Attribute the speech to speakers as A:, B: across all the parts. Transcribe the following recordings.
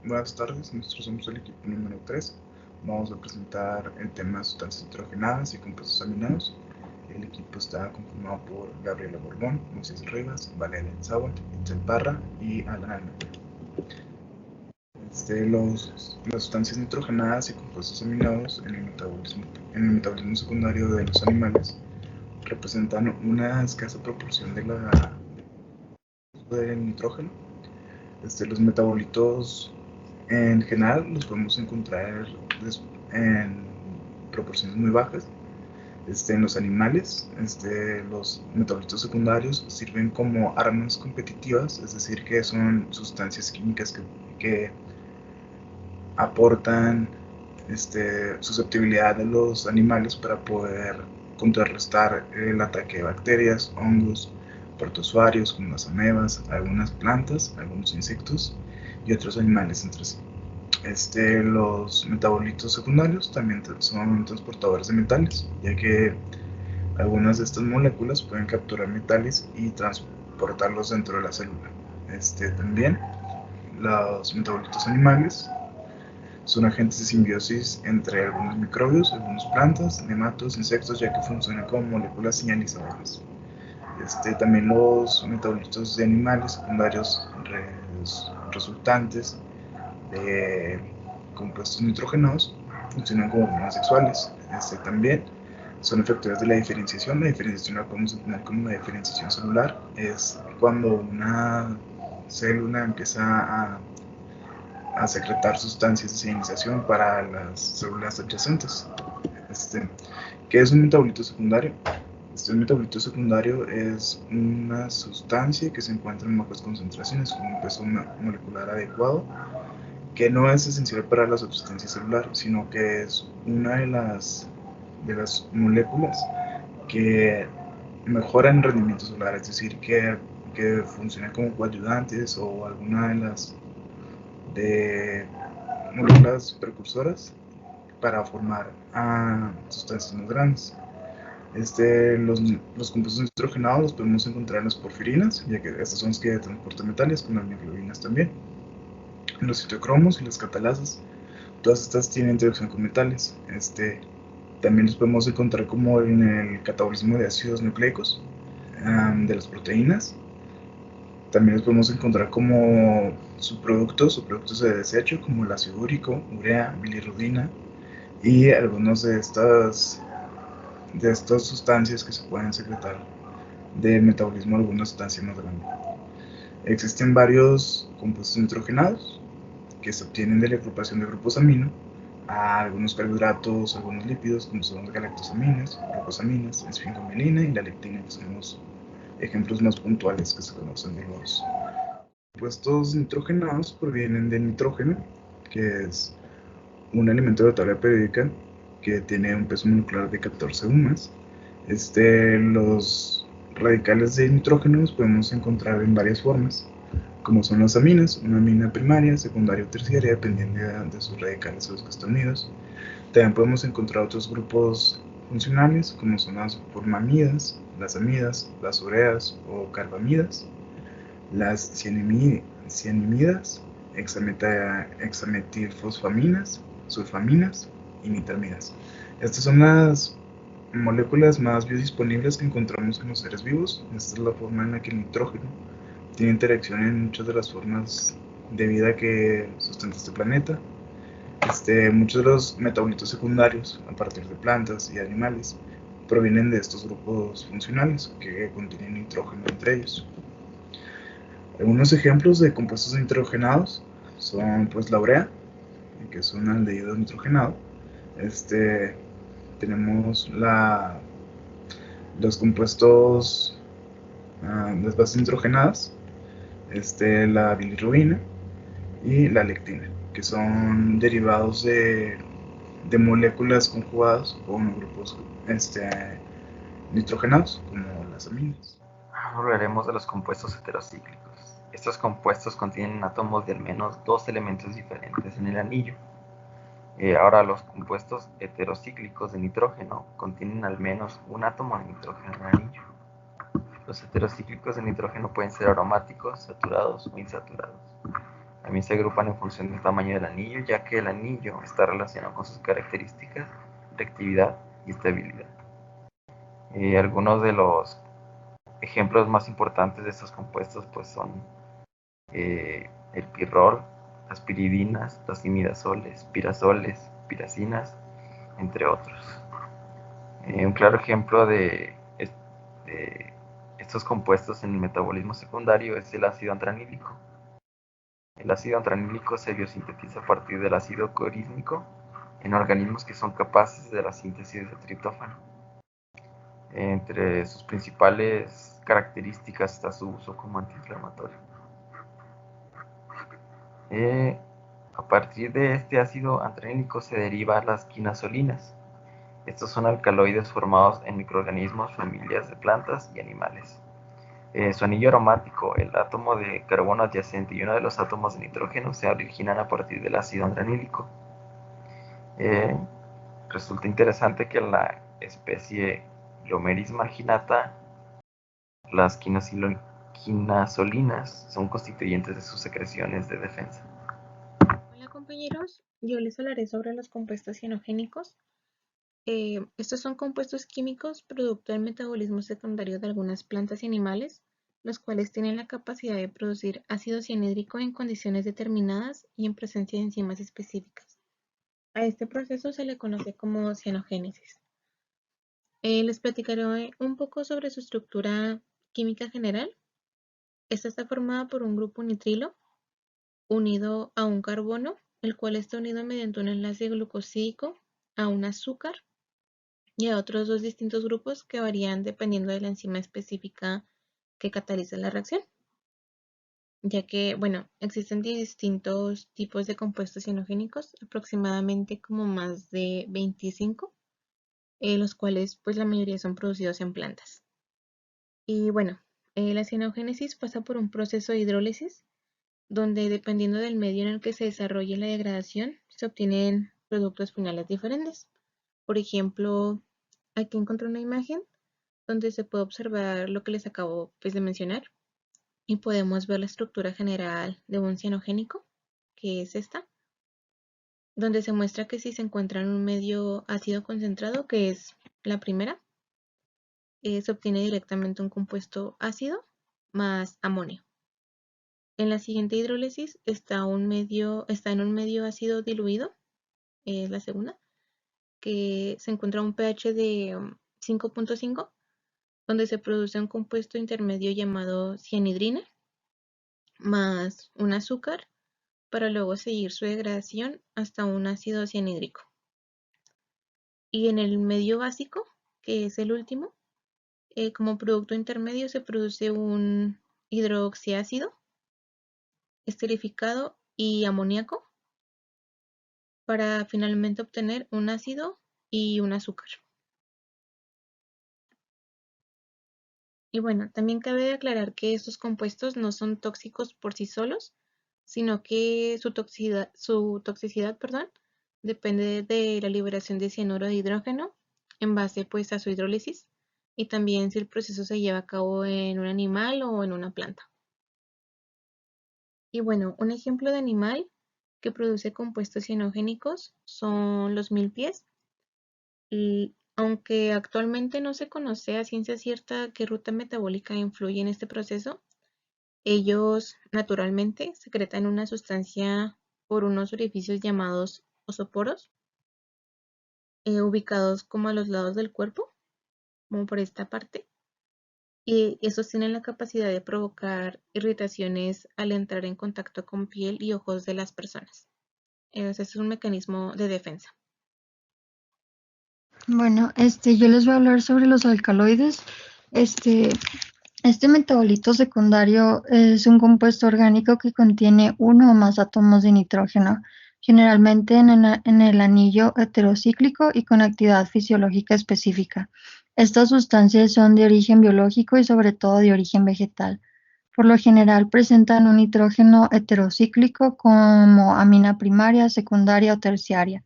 A: Buenas tardes, nosotros somos el equipo número 3. Vamos a presentar el tema de sustancias nitrogenadas y compuestos aminos. El equipo está conformado por Gabriela Borbón, Moisés Rivas, Valeria Enzábal, Itzel Parra y Alan Almeida. Las sustancias nitrogenadas y compuestos aminos en el metabolismo secundario de los animales representan una escasa proporción del nitrógeno. Los metabolitos en general los podemos encontrar en proporciones muy bajas. En los animales, los metabolitos secundarios sirven como armas competitivas, es decir, que son sustancias químicas que aportan susceptibilidad de los animales para poder contrarrestar el ataque de bacterias, hongos, protozoarios como las amebas, algunas plantas, algunos insectos y otros animales entre sí. Los metabolitos secundarios también son transportadores de metales, ya que algunas de estas moléculas pueden capturar metales y transportarlos dentro de la célula. También los metabolitos animales son agentes de simbiosis entre algunos microbios, algunas plantas, nematos, insectos, ya que funcionan como moléculas señalizadoras. También los metabolitos de animales secundarios resultantes de compuestos nitrogenados funcionan como hormonas sexuales. También son efectores de la diferenciación. La diferenciación la podemos entender como una diferenciación celular. Es cuando una célula empieza a secretar sustancias de señalización para las células adyacentes. ¿Qué es un metabolito secundario? Un metabolito secundario es una sustancia que se encuentra en bajas concentraciones con un peso molecular adecuado, que no es esencial para la subsistencia celular, sino que es una de las moléculas que mejoran el rendimiento celular, es decir, que funcionan como coayudantes o alguna de las moléculas precursoras para formar sustancias más grandes. Los compuestos nitrogenados los podemos encontrar en las porfirinas, ya que estas son las que transportan metales, con las mioglobinas también. En los citocromos y las catalasas, todas estas tienen interacción con metales. También los podemos encontrar como en el catabolismo de ácidos nucleicos de las proteínas. También los podemos encontrar como subproductos o productos de desecho, como el ácido úrico, urea, bilirrubina y algunos de estas sustancias que se pueden secretar del metabolismo de alguna sustancia más grande. Existen varios compuestos nitrogenados que se obtienen de la agrupación de grupos amino a algunos carbohidratos, algunos lípidos, como son las galactosaminas, glucosaminas, esfingomelina y la lectina, que son los ejemplos más puntuales que se conocen de los compuestos nitrogenados. Provienen del nitrógeno, que es un elemento de la tabla periódica que tiene un peso molecular de 14 UMAS. Los radicales de nitrógeno los podemos encontrar en varias formas, como son las aminas, una amina primaria, secundaria o terciaria, dependiendo de sus radicales a los que están unidos. También podemos encontrar otros grupos funcionales, como son las formamidas, las amidas, las ureas o carbamidas, las cianimidas, hexametilfosfaminas, sulfaminas y nitramidas. Estas son las moléculas más biodisponibles que encontramos en los seres vivos. Esta es la forma en la que el nitrógeno tiene interacción en muchas de las formas de vida que sustenta este planeta. Muchos de los metabolitos secundarios, a partir de plantas y animales, provienen de estos grupos funcionales que contienen nitrógeno entre ellos. Algunos ejemplos de compuestos nitrogenados son pues la urea, que es un aldehído nitrogenado. Tenemos los compuestos, las bases nitrogenadas, la bilirrubina y la lectina, que son derivados de moléculas conjugadas con grupos nitrogenados, como las aminas.
B: Ahora hablaremos de los compuestos heterocíclicos. Estos compuestos contienen átomos de al menos dos elementos diferentes en el anillo. Ahora, los compuestos heterocíclicos de nitrógeno contienen al menos un átomo de nitrógeno en el anillo. Los heterocíclicos de nitrógeno pueden ser aromáticos, saturados o insaturados. También se agrupan en función del tamaño del anillo, ya que el anillo está relacionado con sus características, reactividad y estabilidad. Algunos de los ejemplos más importantes de estos compuestos pues son el pirrol, las piridinas, los imidazoles, pirazoles, piracinas, entre otros. Un claro ejemplo de estos compuestos en el metabolismo secundario es el ácido antranílico. El ácido antranílico se biosintetiza a partir del ácido clorhídrico en organismos que son capaces de la síntesis de triptófano. Entre sus principales características está su uso como antiinflamatorio. A partir de este ácido antranílico se derivan las quinazolinas. Estos son alcaloides formados en microorganismos, familias de plantas y animales. Su anillo aromático, el átomo de carbono adyacente y uno de los átomos de nitrógeno se originan a partir del ácido antranílico. Resulta interesante que la especie Glomeris marginata, las quinazolinas son constituyentes de sus secreciones de defensa.
C: Hola compañeros, yo les hablaré sobre los compuestos cianogénicos. Estos son compuestos químicos producto del metabolismo secundario de algunas plantas y animales, los cuales tienen la capacidad de producir ácido cianhídrico en condiciones determinadas y en presencia de enzimas específicas. A este proceso se le conoce como cianogénesis. Les platicaré un poco sobre su estructura química general. Esta está formada por un grupo nitrilo unido a un carbono, el cual está unido mediante un enlace glucosídico a un azúcar y a otros dos distintos grupos que varían dependiendo de la enzima específica que cataliza la reacción. Ya que, bueno, existen distintos tipos de compuestos cianogénicos, aproximadamente como más de 25, los cuales pues la mayoría son producidos en plantas. Y bueno, la cianogénesis pasa por un proceso de hidrólisis, donde dependiendo del medio en el que se desarrolle la degradación, se obtienen productos finales diferentes. Por ejemplo, aquí encontré una imagen donde se puede observar lo que les acabo pues, de mencionar y podemos ver la estructura general de un cianogénico, que es esta, donde se muestra que si se encuentra en un medio ácido concentrado, que es la primera, se obtiene directamente un compuesto ácido más amonio. En la siguiente hidrólisis está en un medio ácido diluido, es la segunda, que se encuentra a un pH de 5.5, donde se produce un compuesto intermedio llamado cianhidrina más un azúcar para luego seguir su degradación hasta un ácido cianhídrico. Y en el medio básico, que es el último, como producto intermedio se produce un hidroxiácido esterificado y amoníaco para finalmente obtener un ácido y un azúcar. Y bueno, también cabe aclarar que estos compuestos no son tóxicos por sí solos, sino que su toxicidad, perdón, depende de la liberación de cianuro de hidrógeno en base pues a su hidrólisis y también si el proceso se lleva a cabo en un animal o en una planta. Y bueno, un ejemplo de animal que produce compuestos cianogénicos son los milpies. Y aunque actualmente no se conoce a ciencia cierta qué ruta metabólica influye en este proceso, ellos naturalmente secretan una sustancia por unos orificios llamados ozoporos, ubicados como a los lados del cuerpo, como por esta parte, y esos tienen la capacidad de provocar irritaciones al entrar en contacto con piel y ojos de las personas. Ese es un mecanismo de defensa.
D: Bueno, yo les voy a hablar sobre los alcaloides. Este metabolito secundario es un compuesto orgánico que contiene uno o más átomos de nitrógeno, generalmente en el anillo heterocíclico y con actividad fisiológica específica. Estas sustancias son de origen biológico y sobre todo de origen vegetal. Por lo general presentan un nitrógeno heterocíclico como amina primaria, secundaria o terciaria.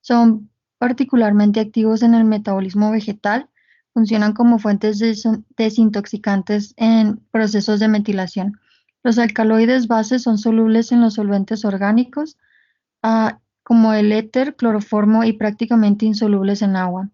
D: Son particularmente activos en el metabolismo vegetal, funcionan como fuentes desintoxicantes en procesos de metilación. Los alcaloides bases son solubles en los solventes orgánicos, como el éter, cloroformo y prácticamente insolubles en agua.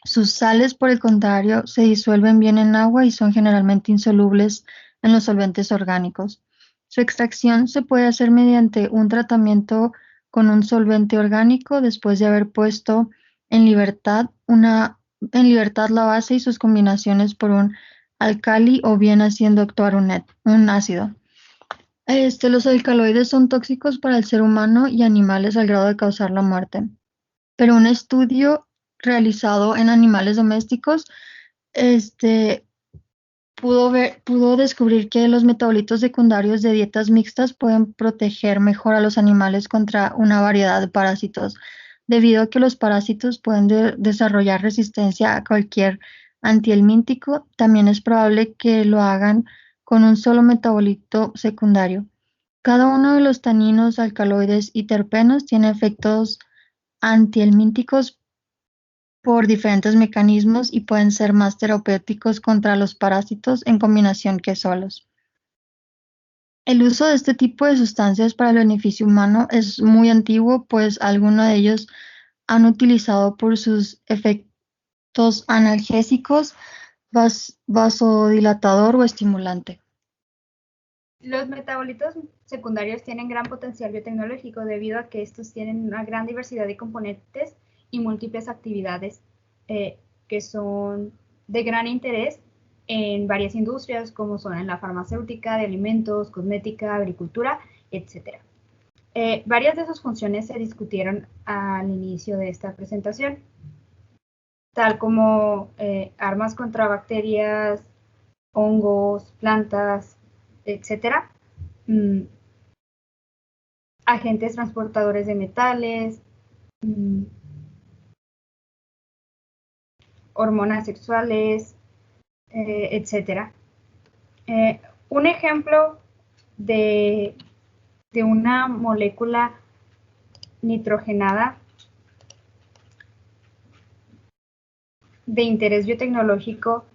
D: Sus sales, por el contrario, se disuelven bien en agua y son generalmente insolubles en los solventes orgánicos. Su extracción se puede hacer mediante un tratamiento con un solvente orgánico después de haber puesto en libertad la base y sus combinaciones por un alcali o bien haciendo actuar un ácido. Los alcaloides son tóxicos para el ser humano y animales al grado de causar la muerte. Pero un estudio realizado en animales domésticos pudo descubrir que los metabolitos secundarios de dietas mixtas pueden proteger mejor a los animales contra una variedad de parásitos, debido a que los parásitos pueden desarrollar resistencia a cualquier antihelmíntico. También es probable que lo hagan con un solo metabolito secundario. Cada uno de los taninos, alcaloides y terpenos tiene efectos antihelmínticos por diferentes mecanismos y pueden ser más terapéuticos contra los parásitos en combinación que solos. El uso de este tipo de sustancias para el beneficio humano es muy antiguo, pues algunos de ellos han utilizado por sus efectos analgésicos, vasodilatador o estimulante.
E: Los metabolitos secundarios tienen gran potencial biotecnológico debido a que estos tienen una gran diversidad de componentes y múltiples actividades que son de gran interés en varias industrias, como son en la farmacéutica, de alimentos, cosmética, agricultura, etc. Varias de sus funciones se discutieron al inicio de esta presentación, tal como armas contra bacterias, hongos, plantas, etcétera, agentes transportadores de metales, hormonas sexuales, etcétera. Un ejemplo de una molécula nitrogenada de interés biotecnológico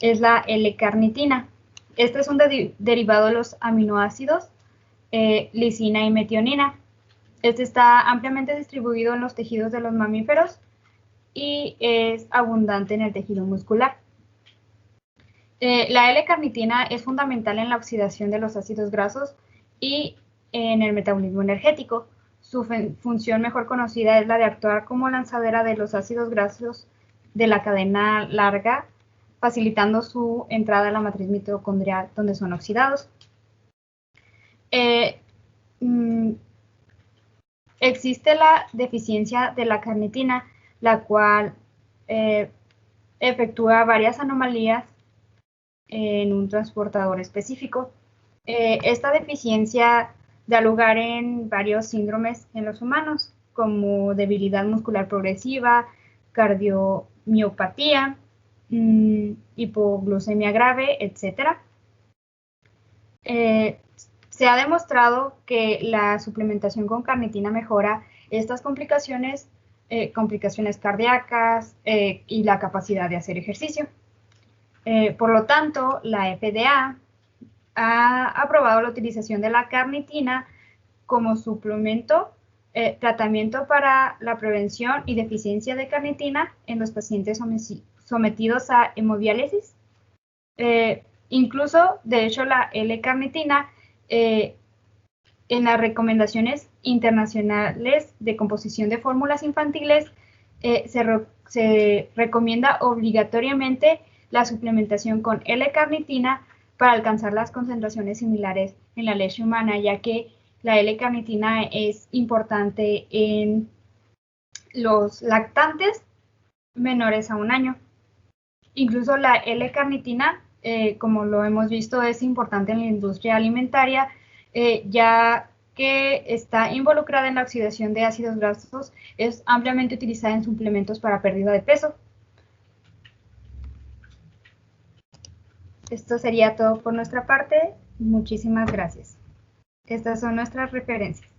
E: es la L-carnitina. Este es un derivado de los aminoácidos lisina y metionina. Este está ampliamente distribuido en los tejidos de los mamíferos y es abundante en el tejido muscular. La L-carnitina es fundamental en la oxidación de los ácidos grasos y en el metabolismo energético. Su función mejor conocida es la de actuar como lanzadera de los ácidos grasos de la cadena larga, facilitando su entrada a la matriz mitocondrial donde son oxidados. Existe la deficiencia de la carnitina, la cual efectúa varias anomalías en un transportador específico. Esta deficiencia da lugar en varios síndromes en los humanos, como debilidad muscular progresiva, cardiomiopatía, hipoglucemia grave, etc. Se ha demostrado que la suplementación con carnitina mejora estas complicaciones, complicaciones cardíacas y la capacidad de hacer ejercicio. Por lo tanto, la FDA ha aprobado la utilización de la carnitina como suplemento, tratamiento para la prevención y deficiencia de carnitina en los pacientes sometidos a hemodiálisis. Incluso, de hecho, la L-carnitina en las recomendaciones internacionales de composición de fórmulas infantiles se recomienda obligatoriamente la suplementación con L-carnitina para alcanzar las concentraciones similares en la leche humana, ya que la L-carnitina es importante en los lactantes menores a 1 año. Incluso la L-carnitina, como lo hemos visto, es importante en la industria alimentaria, ya que está involucrada en la oxidación de ácidos grasos, es ampliamente utilizada en suplementos para pérdida de peso. Esto sería todo por nuestra parte. Muchísimas gracias. Estas son nuestras referencias.